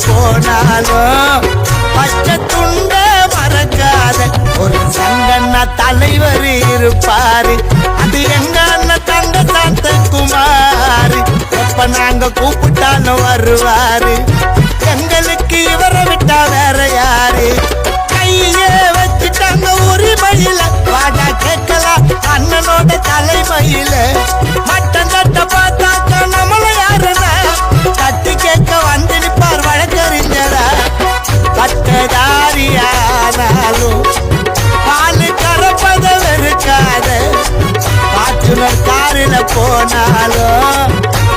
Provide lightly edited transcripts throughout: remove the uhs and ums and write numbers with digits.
போனாலும் பச்சை துண்ட மறக்காத ஒரு சங்கண்ணா தலைவர் இருப்பாரு. அது எங்க அண்ணன் தங்க சாந்தகுமார். எப்ப நாங்க கூப்பிட்டாலும் வருவாரு. எங்களுக்கு இவரை விட்டா வேற யாரு? கையே வச்சுட்டாங்க உரிமையில வாடா கேட்கலாம் அண்ணனோட தலைமையில. மட்டம் தட்ட பார்த்தாக்க நம்மள யாருன்னா தட்டி கேட்க வந்து நிற்பார் வழக்கறிஞரா. பட்டதாரியானாலும் பாலு கறப்பத வெறுக்காத பாட்டுனர் காரில போனாலும்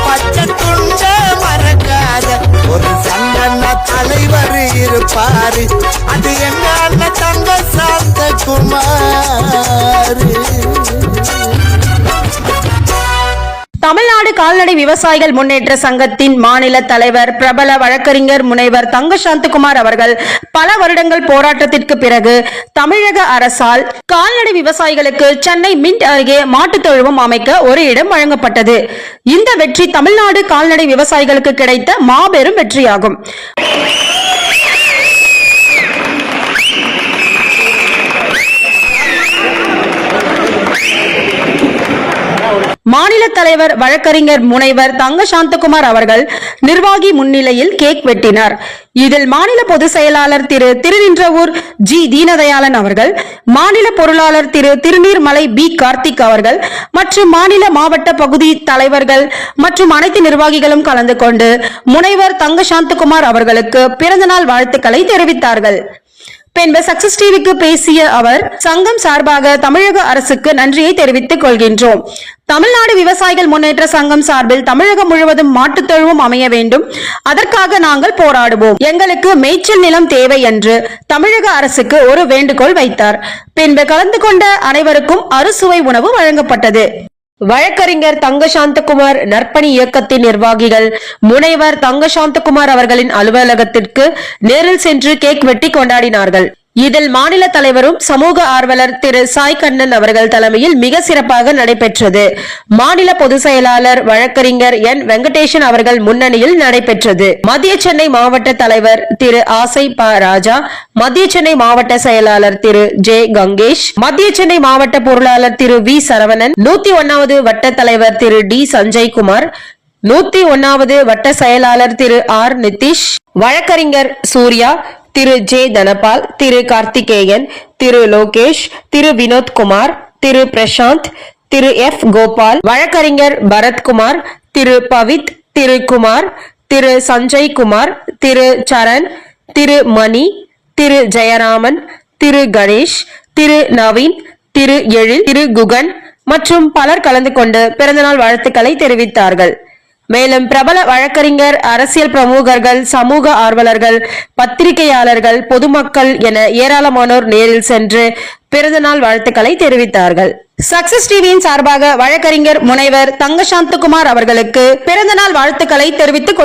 பச்சை துண்ட மறக்காத ஒரு சங்கண்ணா தலைவர் இருப்பாரு. அது எங்க அண்ணன் தங்க சாந்தகுமார். தமிழ்நாடு கால்நடை விவசாயிகள் முன்னேற்ற சங்கத்தின் மாநில தலைவர் பிரபல வழக்கறிஞர் முனைவர் தங்க சாந்தகுமார் அவர்கள் பல வருடங்கள் போராட்டத்திற்கு பிறகு தமிழக அரசால் கால்நடை விவசாயிகளுக்கு சென்னை மின்ட் அருகே மாட்டுத் தொழுவம் அமைக்க ஒரு இடம் வழங்கப்பட்டது. இந்த வெற்றி தமிழ்நாடு கால்நடை விவசாயிகளுக்கு கிடைத்த மாபெரும் வெற்றியாகும். மாநில தலைவர் வழக்கறிஞர் முனைவர் தங்க சாந்தகுமார் அவர்கள் நிர்வாகி முன்னிலையில் கேக் வெட்டினார். இதில் மாநில பொதுச் செயலாளர் திரு திருநின்றவூர் ஜி தீனதயாளன் அவர்கள், மாநில பொருளாளர் திரு திருநீர்மலை பி கார்த்திக் அவர்கள் மற்றும் மாநில மாவட்ட பகுதி தலைவர்கள் மற்றும் அனைத்து நிர்வாகிகளும் கலந்து கொண்டு முனைவர் தங்க சாந்தகுமார் அவர்களுக்கு பிறந்தநாள் வாழ்த்துக்களை தெரிவித்தார்கள். பின்பு சக்சஸ் டிவிக்கு பேசிய அவர், சங்கம் சார்பாக தமிழக அரசுக்கு நன்றியை தெரிவித்துக் கொள்கின்றோம். தமிழ்நாடு விவசாயிகள் முன்னேற்ற சங்கம் சார்பில் தமிழகம் முழுவதும் மாட்டுத் தொழுவம் அமைய வேண்டும். அதற்காக நாங்கள் போராடுவோம். எங்களுக்கு மேய்ச்சல் நிலம் தேவை என்று தமிழக அரசுக்கு ஒரு வேண்டுகோள் வைத்தார். பின்பு கலந்து கொண்ட அனைவருக்கும் அறுசுவை உணவு வழங்கப்பட்டது. வழக்கறிஞர் தங்க சாந்தகுமார் நற்பணி இயக்கத்தின் நிர்வாகிகள் முனைவர் தங்க சாந்தகுமார் அவர்களின் அலுவலகத்திற்கு நேரில் சென்று கேக் வெட்டி கொண்டாடினார்கள். இதில் மாநில தலைவரும் சமூக ஆர்வலர் திரு சாய் கண்ணன் அவர்கள் தலைமையில் மிக சிறப்பாக நடைபெற்றது. மாநில பொதுச் செயலாளர் வழக்கறிஞர் என் வெங்கடேசன் அவர்கள் முன்னணியில் நடைபெற்றது. மத்திய சென்னை மாவட்ட தலைவர் திரு ஆசை ப ராஜா, மத்திய சென்னை மாவட்ட செயலாளர் திரு ஜே கங்கேஷ், மத்திய சென்னை மாவட்ட பொருளாளர் திரு வி சரவணன், 101வது வட்ட தலைவர் திரு டி சஞ்சய்குமார், 101வது வட்ட செயலாளர் திரு ஆர் நிதிஷ், வழக்கறிஞர் சூர்யா, திரு ஜே தனபால், திரு கார்த்திகேயன், திரு லோகேஷ், திரு வினோத்குமார், திரு பிரசாந்த், திரு எஃப் கோபால், வழக்கறிஞர் பரத்குமார், திரு பவித், திரு குமார், திரு சஞ்சய் குமார், திரு சரண், திரு மணி, திரு ஜெயராமன், திரு கணேஷ், திரு நவீன், திரு எழில், திரு குகன் மற்றும் பலர் கலந்து கொண்டு பிறந்தநாள் வாழ்த்துக்களை தெரிவித்தார்கள். மேலும் பிரபல வழக்கறிஞர், அரசியல் பிரமுகர்கள், சமூக ஆர்வலர்கள், பத்திரிகையாளர்கள், பொதுமக்கள் என ஏராளமானோர் நேரில் சென்று பிறந்தநாள் வாழ்த்துக்களை தெரிவித்தார்கள். சக்சஸ் டிவியின் சார்பாக வழக்கறிஞர் முனைவர் தங்க சாந்தகுமார் அவர்களுக்கு பிறந்தநாள் வாழ்த்துக்களை தெரிவித்துக்